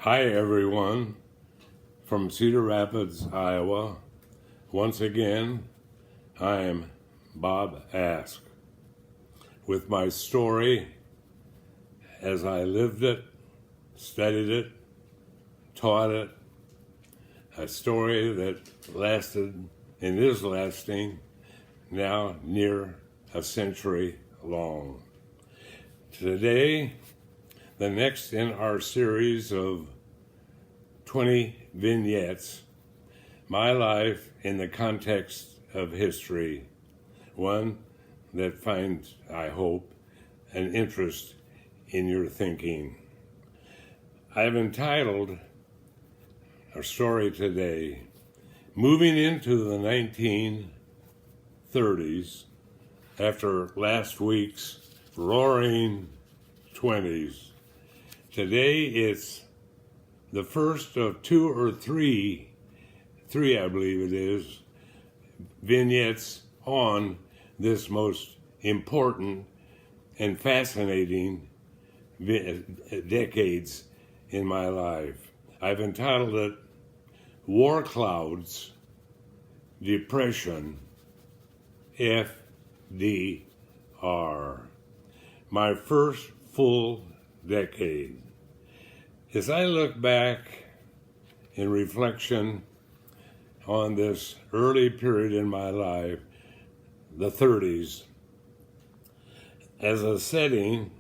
Hi everyone from Cedar Rapids, Iowa. Once again, I am Bob Ask with my story as I lived it, studied it, taught it, a story that lasted and is lasting now near a century long. Today, the next in our series of 20 vignettes, my life in the context of history, one that finds, I hope, an interest in your thinking. I've entitled our story today, Moving into the 1930s after last week's roaring 20s. Today it's the first of two or three I believe it is, vignettes on this most important and fascinating decades in my life. I've entitled it War Clouds, Depression, FDR. My first full decade. As I look back in reflection on this early period in my life, the 30s, as a setting,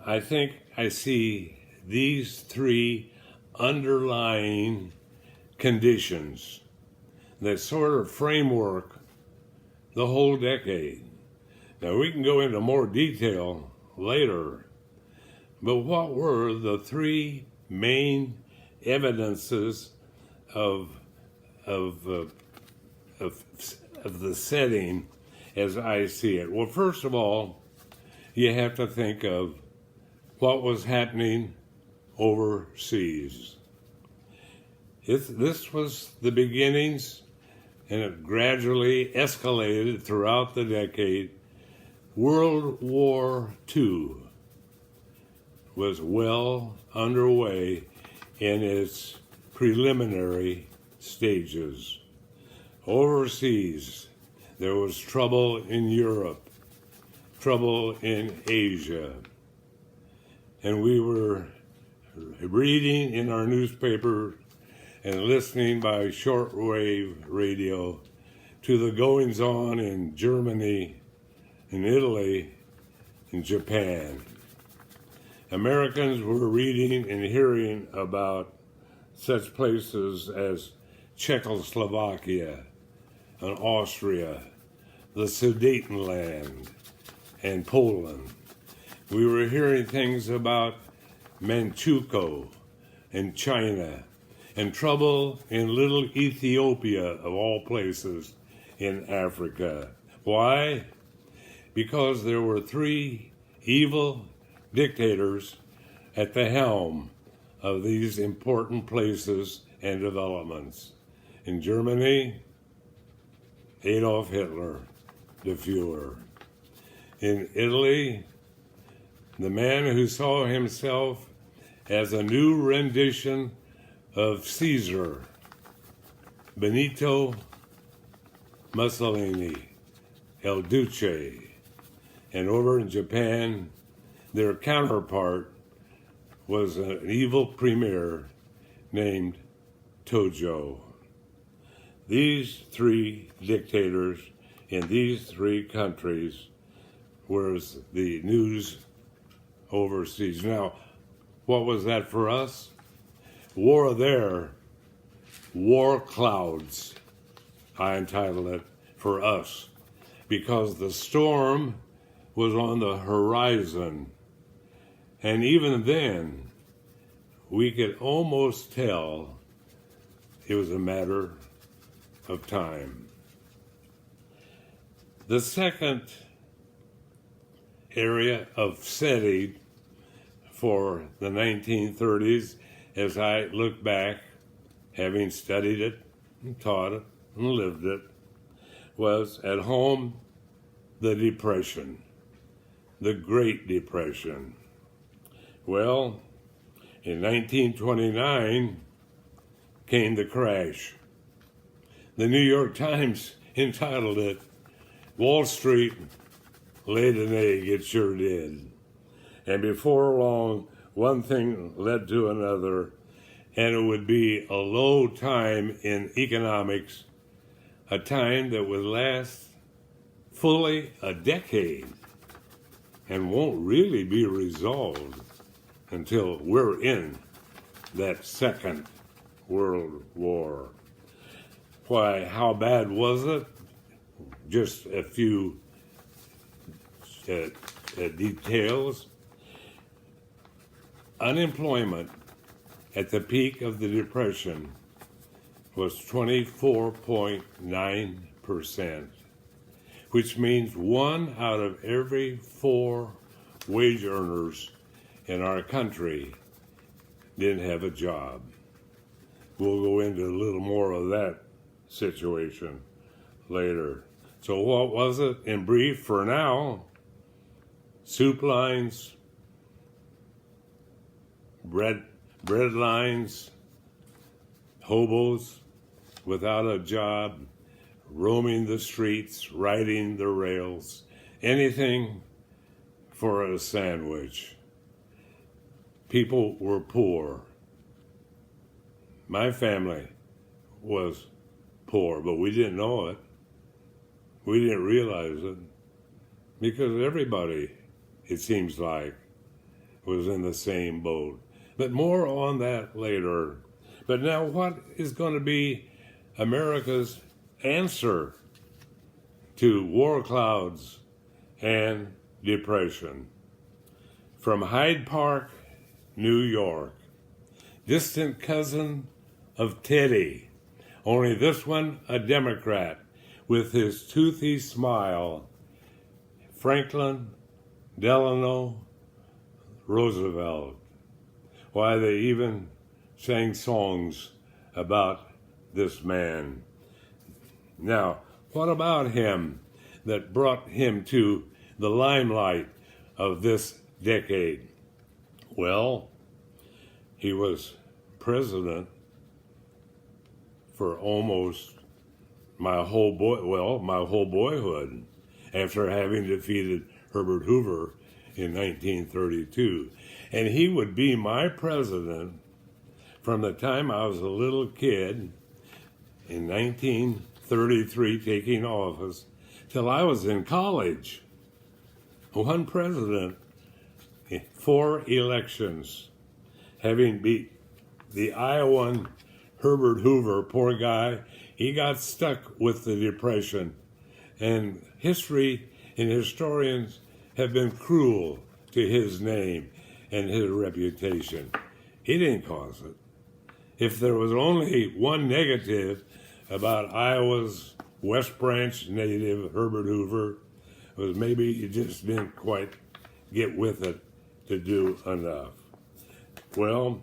I think I see these three underlying conditions that sort of framework the whole decade. Now, we can go into more detail later, but what were the three main evidences of the setting as I see it? Well, first of all, you have to think of what was happening overseas. This was the beginnings, and it gradually escalated throughout the decade. World War II was well underway in its preliminary stages. Overseas, there was trouble in Europe, trouble in Asia, and we were reading in our newspaper and listening by shortwave radio to the goings-on in Germany, in Italy, in Japan. Americans were reading and hearing about such places as Czechoslovakia and Austria, the Sudetenland, and Poland. We were hearing things about Manchukuo and China, and trouble in little Ethiopia, of all places, in Africa. Why? Because there were three evil dictators at the helm of these important places and developments. In Germany, Adolf Hitler, the Fuhrer. In Italy, the man who saw himself as a new rendition of Caesar, Benito Mussolini, El Duce. And over in Japan, their counterpart was an evil premier named Tojo. These three dictators in these three countries was the news overseas. Now, what was that for us? War there, war clouds, I entitled it, for us, because the storm was on the horizon. And even then, we could almost tell it was a matter of time. The second area of setting for the 1930s, as I look back, having studied it and taught it and lived it, was at home, the Depression, the Great Depression. Well, In 1929 came the crash. The New York Times entitled it, "Wall Street laid an egg, it sure did." And before long, one thing led to another, and it would be a low time in economics, a time that would last fully a decade and won't really be resolved until we're in that Second World War. Why, how bad was it? Just a few details. Unemployment at the peak of the Depression was 24.9%, which means 1 out of every 4 wage earners in our country didn't have a job. We'll go into a little more of that situation later. So what was it? In brief, for now, soup lines, bread lines, hobos without a job, roaming the streets, riding the rails, anything for a sandwich. People were poor. My family was poor, but we didn't know it. We didn't realize it because everybody, it seems like, was in the same boat. But more on that later. But now, what is going to be America's answer to war clouds and depression? From Hyde Park, New York, distant cousin of Teddy, only this one a Democrat with his toothy smile, Franklin Delano Roosevelt. Why, they even sang songs about this man. Now, what about him that brought him to the limelight of this decade? Well, he was president for almost my whole boyhood, after having defeated Herbert Hoover in 1932. And he would be my president from the time I was a little kid in 1933, taking office, till I was in college. One president, 4 elections, having beat the Iowan Herbert Hoover. Poor guy, he got stuck with the Depression, and history and historians have been cruel to his name and his reputation. He didn't cause it. If there was only one negative about Iowa's West Branch native Herbert Hoover, it was maybe he just didn't quite get with it to do enough. Well,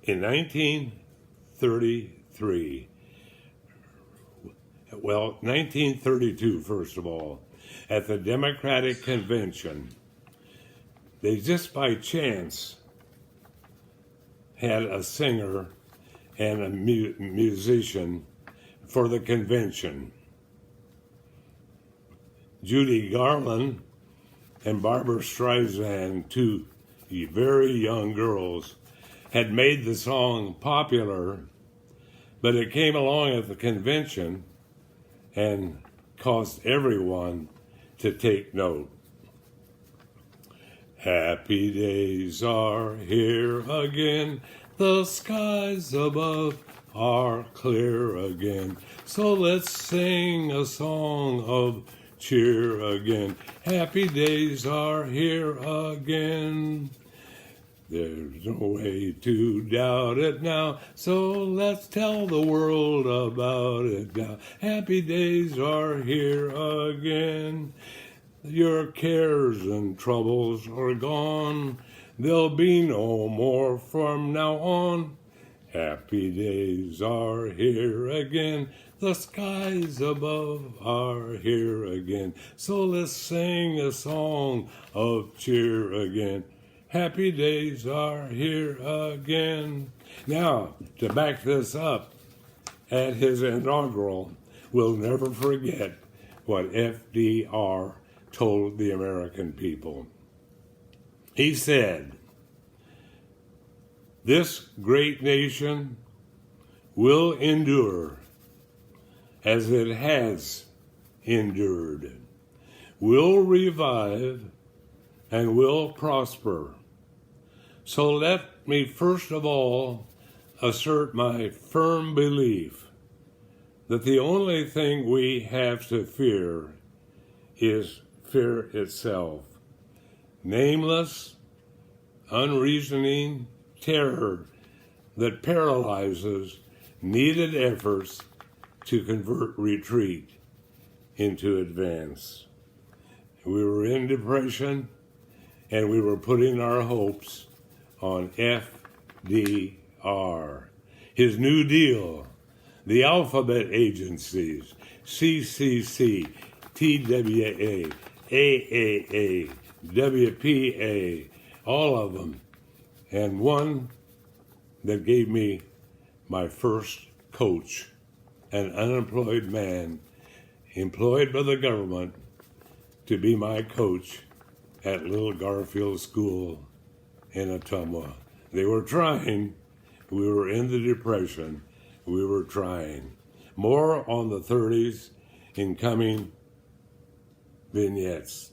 in 1932, first of all, at the Democratic Convention, they just by chance had a singer and a musician for the convention. Judy Garland and Barbra Streisand, 2 very young girls, had made the song popular, but it came along at the convention and caused everyone to take note. Happy days are here again, the skies above are clear again, so let's sing a song of cheer again. Happy days are here again. There's no way to doubt it now, so let's tell the world about it now. Happy days are here again. Your cares and troubles are gone. There'll be no more from now on. Happy days are here again. The skies above are here again. So let's sing a song of cheer again. happy days are here again. Now, to back this up, at his inaugural, we'll never forget what FDR told the American people. He said, "This great nation will endure as it has endured, will revive, and will prosper. So let me first of all assert my firm belief that the only thing we have to fear is fear itself, nameless, unreasoning terror that paralyzes needed efforts to convert retreat into advance." We were in depression, and we were putting our hopes on FDR. His New Deal, the alphabet agencies, CCC, TWA, AAA, WPA, all of them, and one that gave me my first coach, an unemployed man employed by the government to be my coach at Little Garfield School in Ottumwa. They were trying. We were in the Depression. We were trying. More on the 30s in coming vignettes.